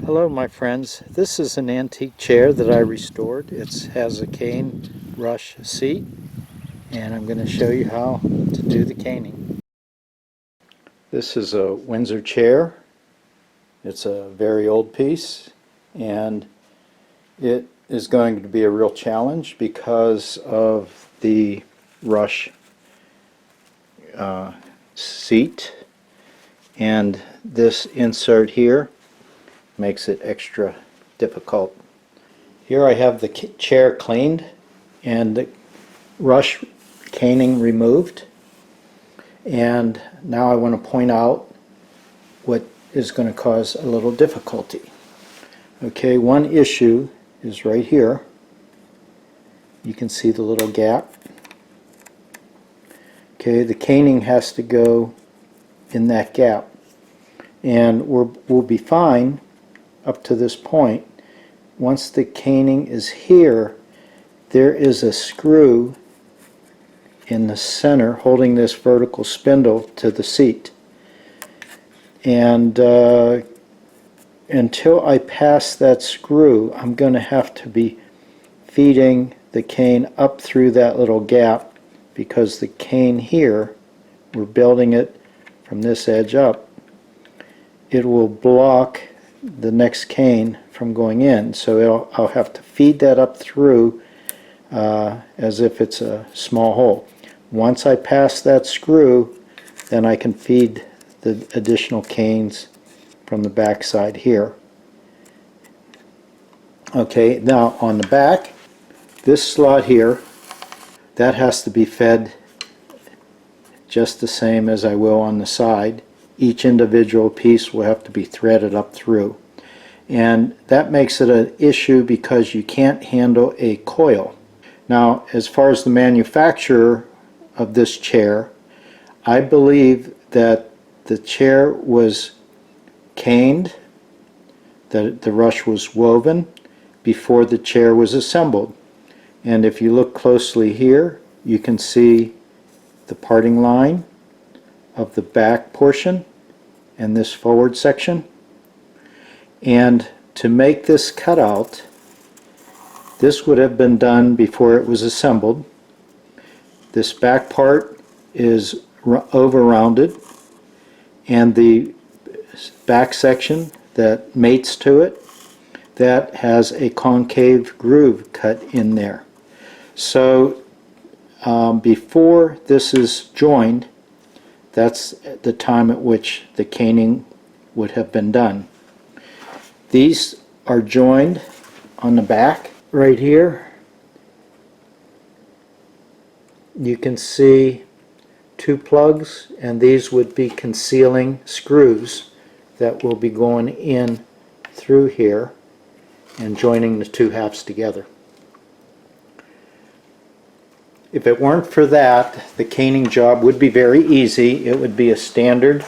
Hello my friends, this is an antique chair that I restored. It has a cane rush seat and I'm going to show you how to do the caning. This is a Windsor chair. It's a very old piece and it is going to be a real challenge because of the rush seat, and this insert here makes it extra difficult. Here I have the chair cleaned and the rush caning removed, and now I want to point out what is going to cause a little difficulty. Okay, one issue is right here. You can see the little gap. Okay, the caning has to go in that gap, and we'll be fine up to this point. Once the caning is here, there is a screw in the center holding this vertical spindle to the seat, and until I pass that screw, I'm going to have to be feeding the cane up through that little gap, because the cane here, we're building it from this edge up, it will block the next cane from going in, so I'll have to feed that up through as if it's a small hole. Once I pass that screw, then I can feed the additional canes from the back side here. Okay, now on the back, this slot here, that has to be fed just the same as I will on the side. Each individual piece will have to be threaded up through, and that makes it an issue because you can't handle a coil. Now, as far as the manufacturer of this chair, I believe that the chair was caned, that the rush was woven before the chair was assembled. And if you look closely here, you can see the parting line of the back portion and this forward section. And to make this cutout, this would have been done before it was assembled. This back part is over rounded, and the back section that mates to it, that has a concave groove cut in there. So before this is joined, that's the time at which the caning would have been done. These are joined on the back right here. You can see two plugs, and these would be concealing screws that will be going in through here and joining the two halves together. If it weren't for that, the caning job would be very easy. It would be a standard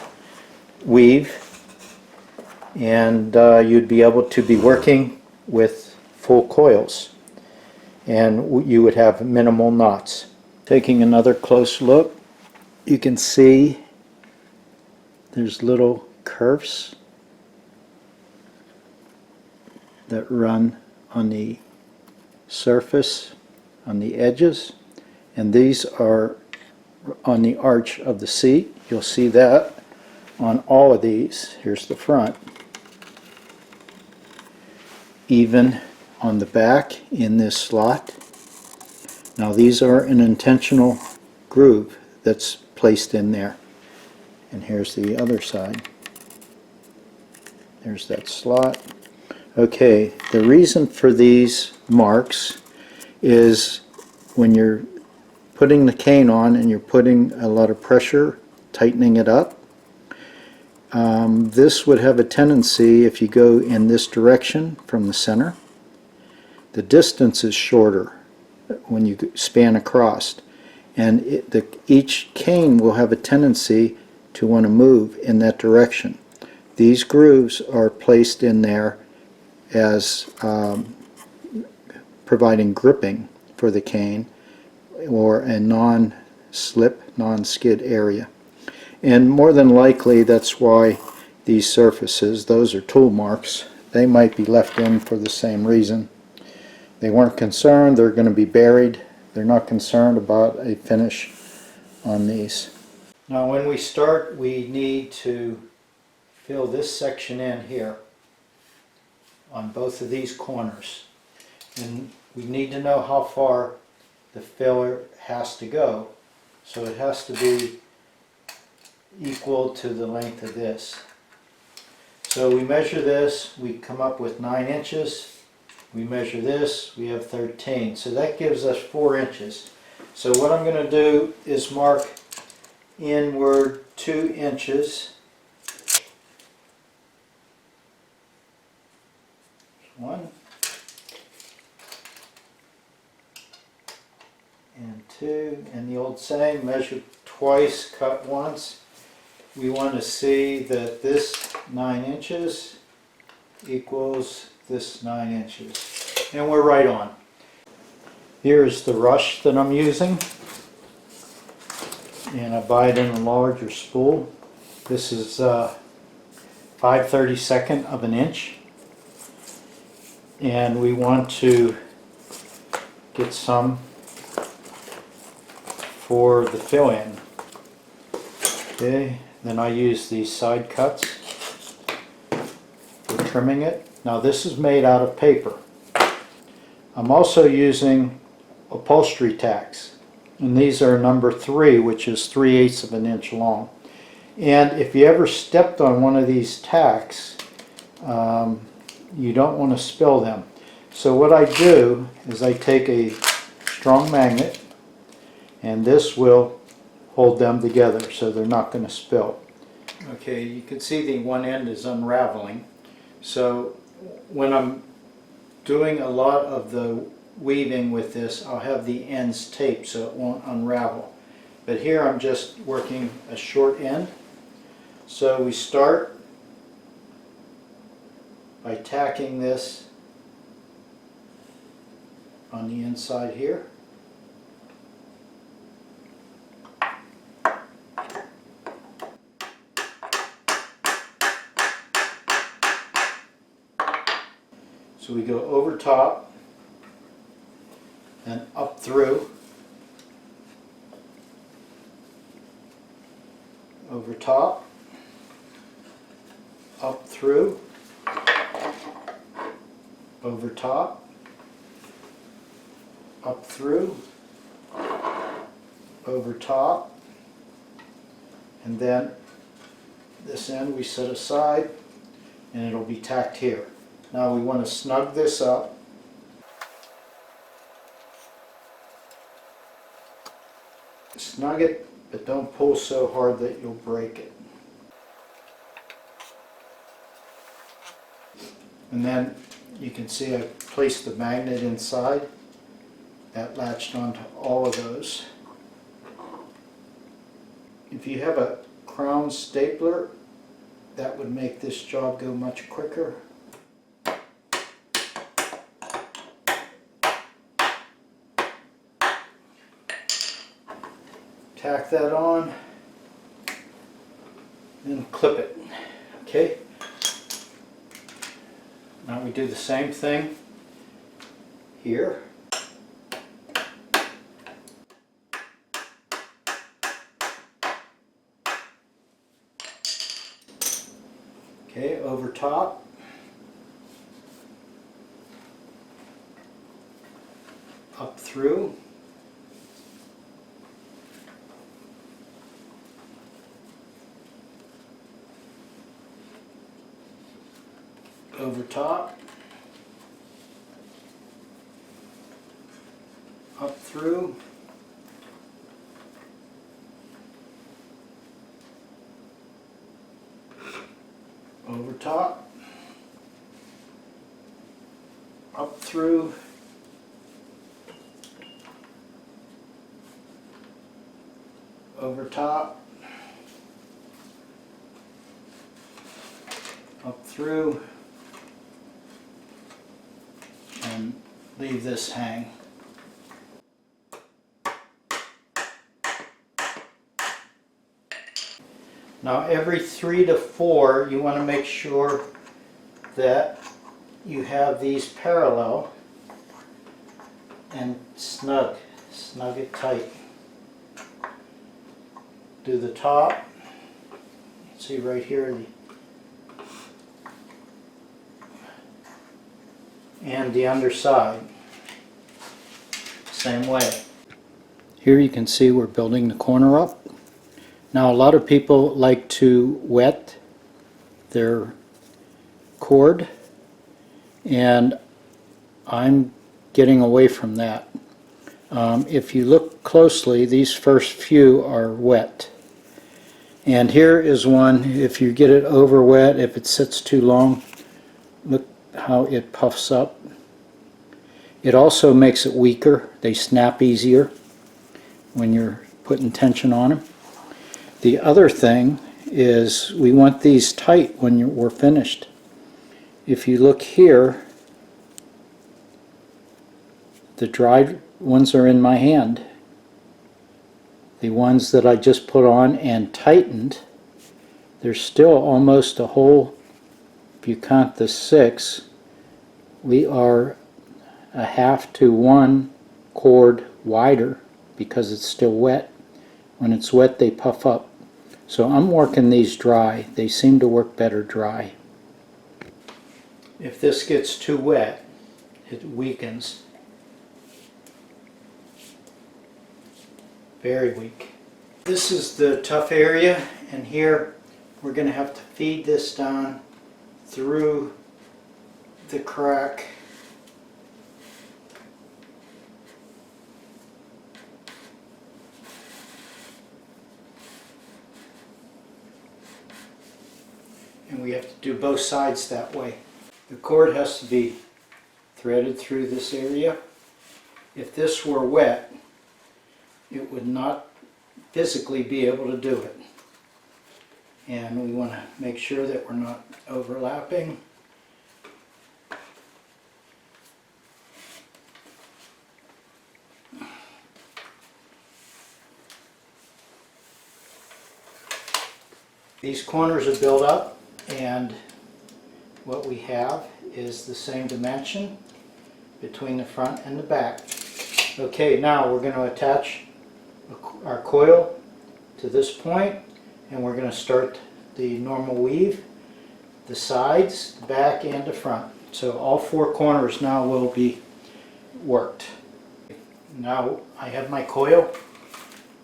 weave, and you'd be able to be working with full coils, and you would have minimal knots. Taking another close look, you can see there's little curves that run on the surface, on the edges, and these are on the arch of the seat. You'll see that on all of these. Here's the front. Even on the back in this slot. Now these are an intentional groove that's placed in there. And here's the other side. There's that slot. Okay, the reason for these marks is when you're putting the cane on and you're putting a lot of pressure, tightening it up, this would have a tendency, if you go in this direction from the center, the distance is shorter when you span across, and each cane will have a tendency to want to move in that direction. These grooves are placed in there as providing gripping for the cane, or a non-slip, non-skid area. And more than likely that's why these surfaces, those are tool marks, they might be left in for the same reason. They weren't concerned, they're going to be buried. They're not concerned about a finish on these. Now when we start, we need to fill this section in here on both of these corners. And we need to know how far the filler has to go. So it has to be equal to the length of this. So we measure this, we come up with 9 inches. We measure this, we have 13. So that gives us 4 inches. So what I'm going to do is mark inward 2 inches. 1 and 2. And the old saying, measure twice, cut once. We want to see that this 9 inches equals this 9 inches. And we're right on. Here's the rush that I'm using. And I buy it in a larger spool. This is 5/32 of an inch. And we want to get some for the fill-in. Okay, then I use these side cuts for trimming it. Now this is made out of paper. I'm also using upholstery tacks, and these are number 3, which is 3/8 of an inch long. And if you ever stepped on one of these tacks, you don't want to spill them. So what I do is I take a strong magnet, and this will hold them together so they're not going to spill. Okay, you can see the one end is unraveling. So when I'm doing a lot of the weaving with this, I'll have the ends taped so it won't unravel. But here I'm just working a short end. So we start by tacking this on the inside here. So we go over top and up through, over top, up through, over top, up through, over top, and then this end we set aside and it'll be tacked here. Now we want to snug this up. Snug it, but don't pull so hard that you'll break it. And then you can see I placed the magnet inside. That latched onto all of those. If you have a crown stapler, that would make this job go much quicker. Tack that on and clip it. Okay. Now we do the same thing here. Okay, over top. Up through. Over top, up through, over top, up through, over top, up through, and leave this hang. Now every 3 to 4 you want to make sure that you have these parallel and snug it tight. Do the top, see right here, and the underside, same way. Here you can see we're building the corner up. Now a lot of people like to wet their cord, and I'm getting away from that. If you look closely, these first few are wet. And here is one, if you get it over wet, if it sits too long, look how it puffs up. It also makes it weaker. They snap easier when you're putting tension on them. The other thing is we want these tight when we're finished. If you look here, the dried ones are in my hand. The ones that I just put on and tightened, there's still almost a whole, if you count the 6, we are a half to 1 cord wider because it's still wet. When it's wet, they puff up. So I'm working these dry. They seem to work better dry. If this gets too wet, it weakens. Very weak. This is the tough area, and here we're going to have to feed this down through the crack. And we have to do both sides that way. The cord has to be threaded through this area. If this were wet, it would not physically be able to do it. And we want to make sure that we're not overlapping. These corners are built up, and what we have is the same dimension between the front and the back. Okay, now we're going to attach our coil to this point, and we're going to start the normal weave, the sides, the back, and the front. So all 4 corners now will be worked. Now I have my coil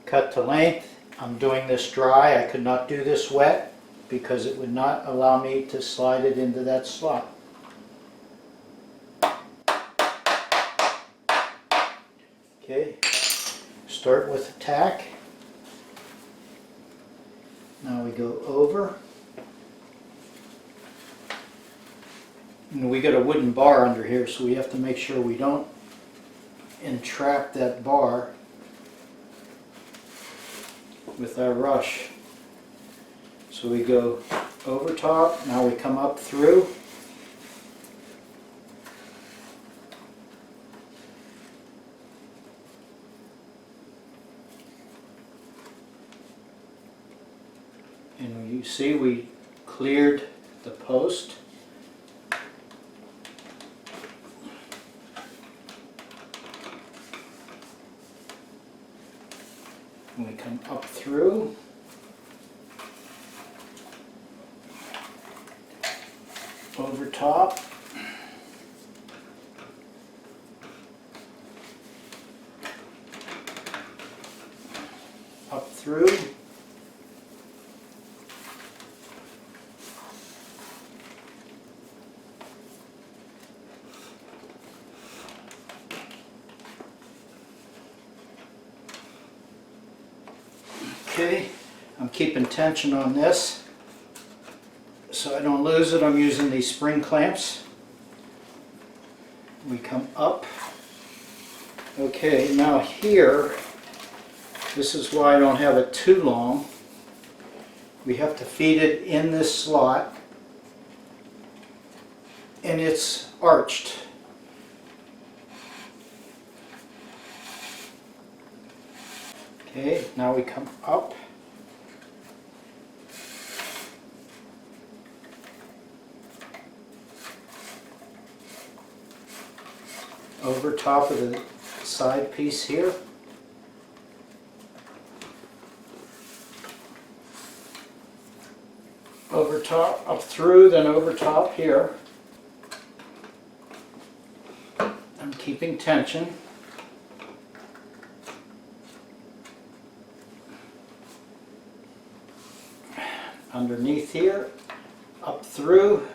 cut to length. I'm doing this dry. I could not do this wet because it would not allow me to slide it into that slot. Okay, start with a tack. Now we go over. And we got a wooden bar under here, so we have to make sure we don't entrap that bar with our rush. So we go over top, now we come up through. And you see we cleared the post. And we come up through. Over top. Up through. Okay, I'm keeping tension on this so I don't lose it. I'm using these spring clamps. We come up. Okay, now here, this is why I don't have it too long. We have to feed it in this slot, and it's arched. Okay, now we come up. over top of the side piece here. Over top, up through, then over top here. I'm keeping tension. Underneath here, up through,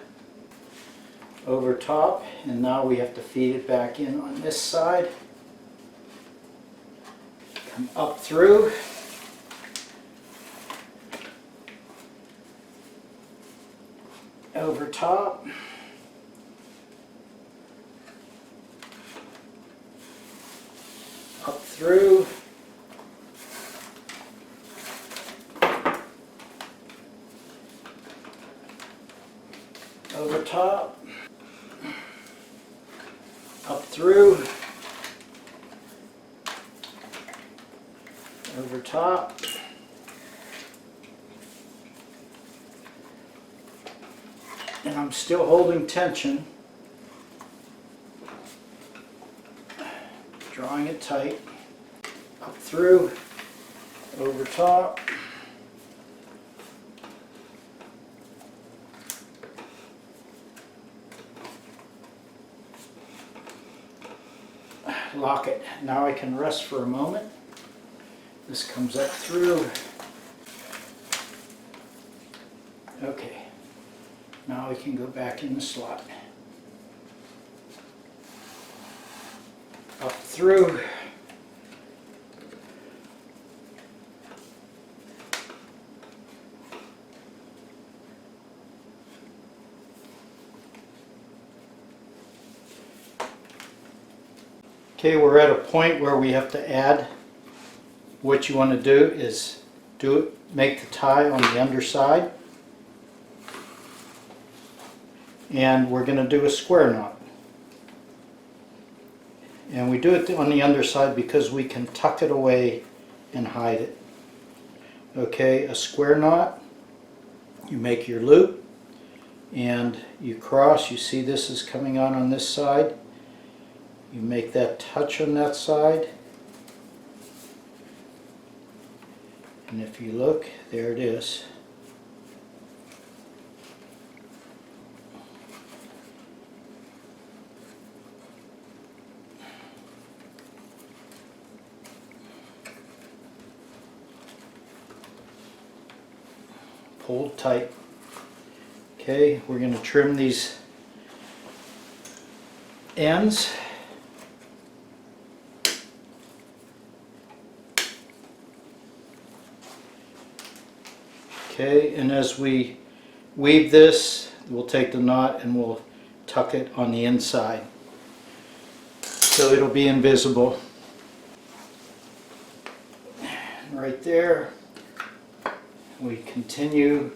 over top, and now we have to feed it back in on this side. Come up through. Over top. Up through. Over top. Up through. Over top. And I'm still holding tension, drawing it tight, up through, over top, lock it. Now I can rest for a moment. This comes up through. Okay. Now we can go back in the slot. Up through. Okay, we're at a point where we have to add. What you want to do is make the tie on the underside. And we're going to do a square knot. And we do it on the underside because we can tuck it away and hide it. Okay, a square knot, you make your loop and you cross. You see this is coming on this side. You make that touch on that side. And if you look, there it is. Hold tight. Okay, we're going to trim these ends. Okay, and as we weave this, we'll take the knot and we'll tuck it on the inside so it'll be invisible. Right there. We continue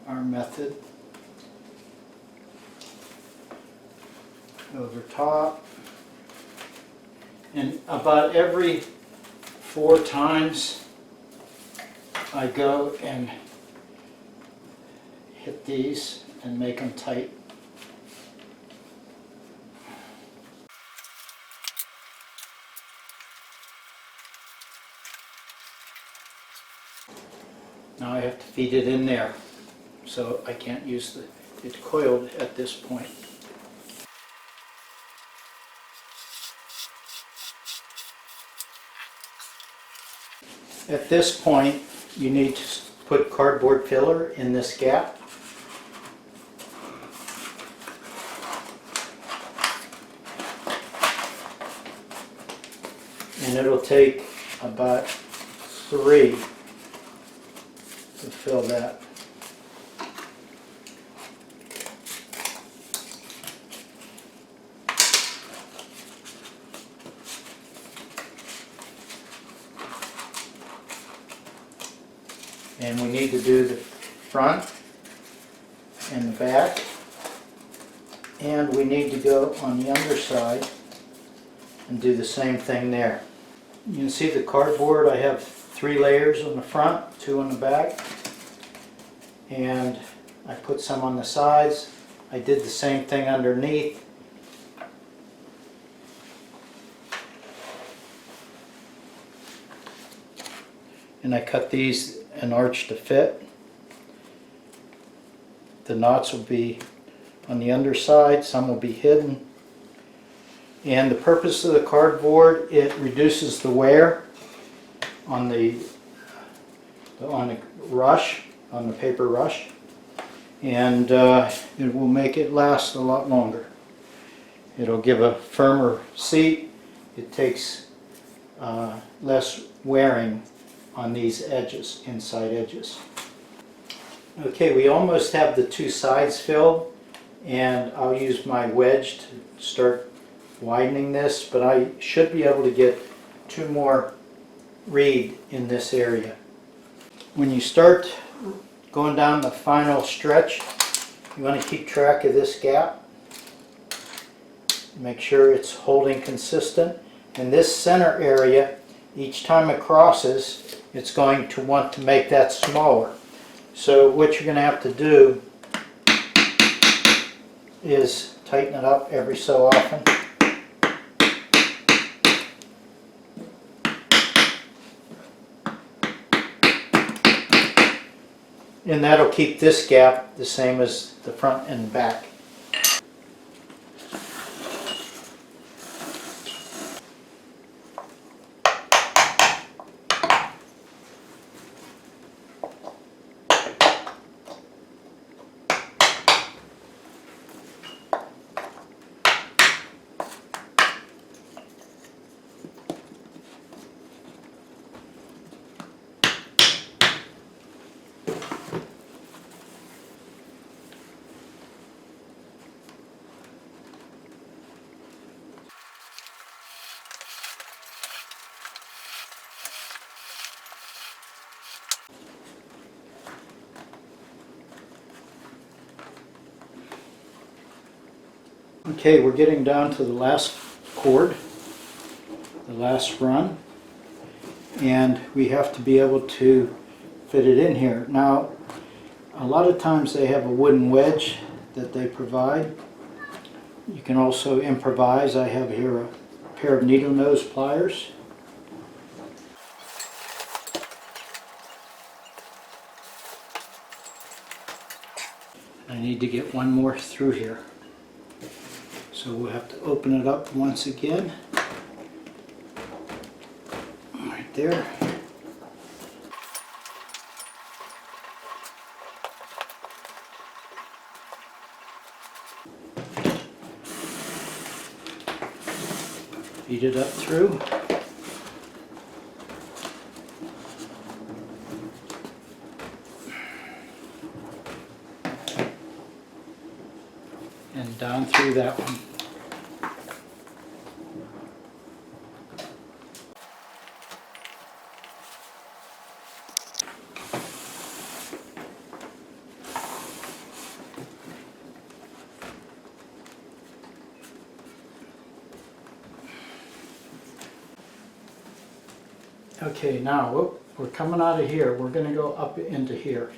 our method over top, and about every 4 times I go and hit these and make them tight. Now I have to feed it in there, so I can't use it's coiled at this point. At this point, you need to put cardboard filler in this gap. And it'll take about 3 to fill that. And we need to do the front and the back, and we need to go on the underside and do the same thing there. You can see the cardboard. I have 3 layers on the front, 2 on the back, and I put some on the sides. I did the same thing underneath. and I cut these an arch to fit. The knots will be on the underside, some will be hidden. And the purpose of the cardboard, it reduces the wear on the rush, on the paper rush, and it will make it last a lot longer. It'll give a firmer seat. It takes less wearing on these edges, inside edges. Okay, we almost have the two sides filled, and I'll use my wedge to start widening this, but I should be able to get two more reed in this area. When you start going down the final stretch, you want to keep track of this gap. Make sure it's holding consistent. In this center area, each time it crosses, it's going to want to make that smaller. So what you're going to have to do is tighten it up every so often. And that'll keep this gap the same as the front and back. Okay, we're getting down to the last cord, the last run, and we have to be able to fit it in here. Now, a lot of times they have a wooden wedge that they provide. You can also improvise. I have here a pair of needle nose pliers. I need to get one more through here. So we'll have to open it up once again. Right there. Feed it up through. And down through that one. Okay, now we're coming out of here. We're going to go up into here.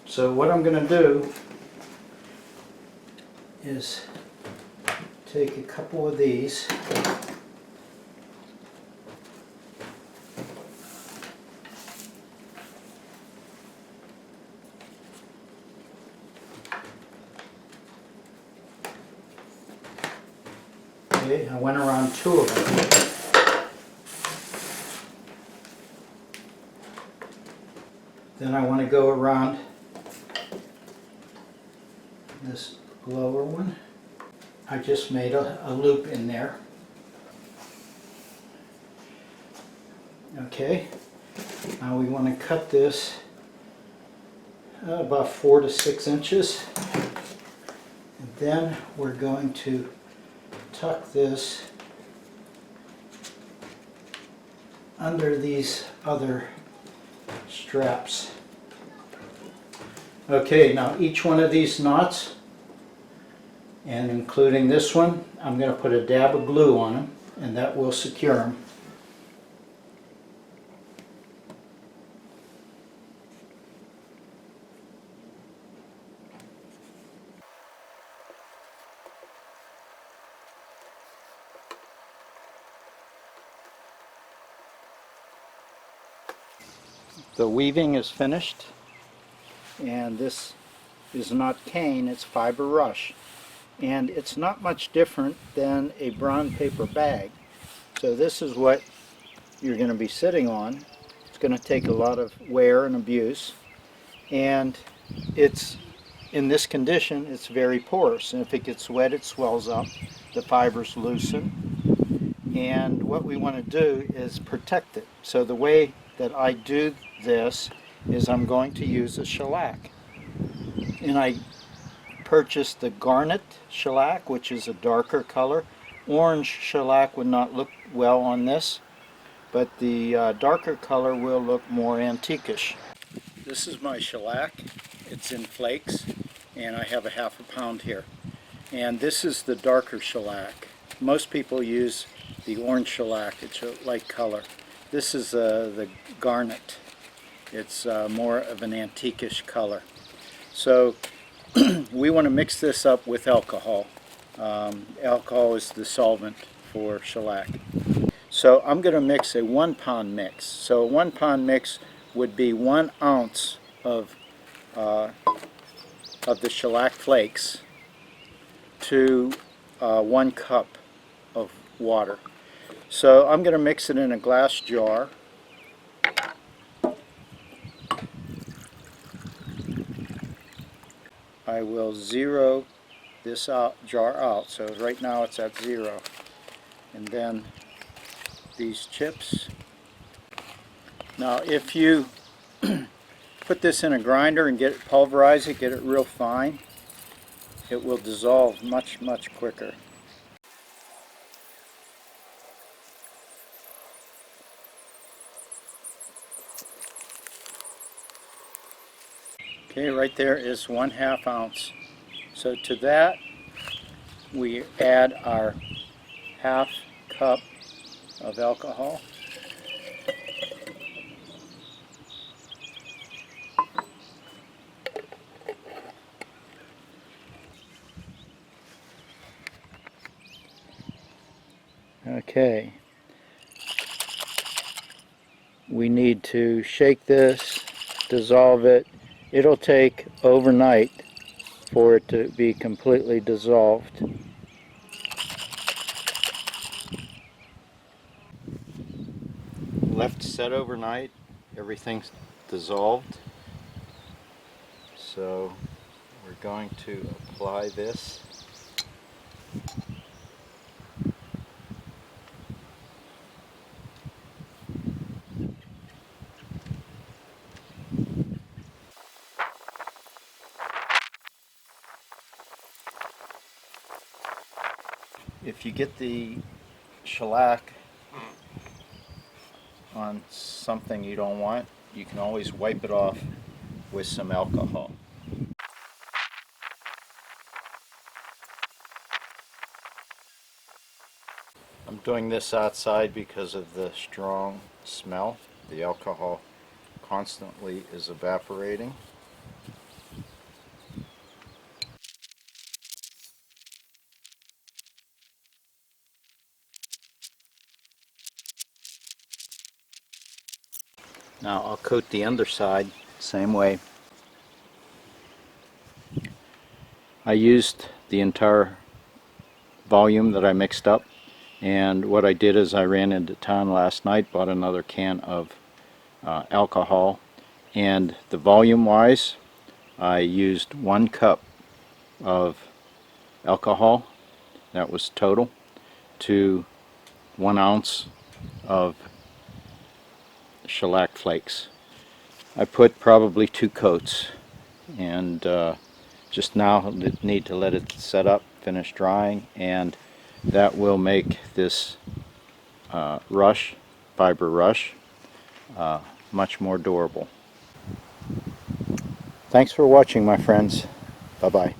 So what I'm going to do is take a couple of these. Okay, I went around two of them. Then I want to go around this lower one. I just made a loop in there. Okay, now we want to cut this about 4 to 6 inches. And then we're going to tuck this under these other straps. Okay, now each one of these knots, and including this one, I'm going to put a dab of glue on them, and that will secure them. The weaving is finished, and this is not cane, it's fiber rush. And it's not much different than a brown paper bag. So this is what you're going to be sitting on. It's going to take a lot of wear and abuse, and it's in this condition it's very porous, and if it gets wet it swells up, the fibers loosen, and what we want to do is protect it. So the way that I do this is I'm going to use a shellac, and I purchased the garnet shellac, which is a darker color. Orange shellac would not look well on this, but the darker color will look more antiquish. This is my shellac. It's in flakes, and I have a ½ pound here. And this is the darker shellac. Most people use the orange shellac. It's a light color. This is the garnet. It's more of an antiquish color. So we want to mix this up with alcohol. Alcohol is the solvent for shellac. So I'm going to mix a 1 pound mix. So a 1 pound mix would be 1 ounce of the shellac flakes to 1 cup of water. So I'm going to mix it in a glass jar. I will zero this jar out, so right now it's at 0. And then these chips. Now if you put this in a grinder and pulverize it, get it real fine, it will dissolve much quicker. Okay, right there is 1/2 ounce. So to that we add our ½ cup of alcohol. Okay. We need to shake this, dissolve it. It'll take overnight for it to be completely dissolved. Left set overnight, everything's dissolved. So we're going to apply this. If you get the shellac on something you don't want, you can always wipe it off with some alcohol. I'm doing this outside because of the strong smell. The alcohol constantly is evaporating. Now I'll coat the underside same way. I used the entire volume that I mixed up, and what I did is I ran into town last night, bought another can of alcohol, and the volume wise I used 1 cup of alcohol, that was total, to 1 ounce of shellac flakes. I put probably 2 coats, and just now need to let it set up, finish drying, and that will make this fiber rush much more durable. Thanks for watching, my friends. Bye-bye.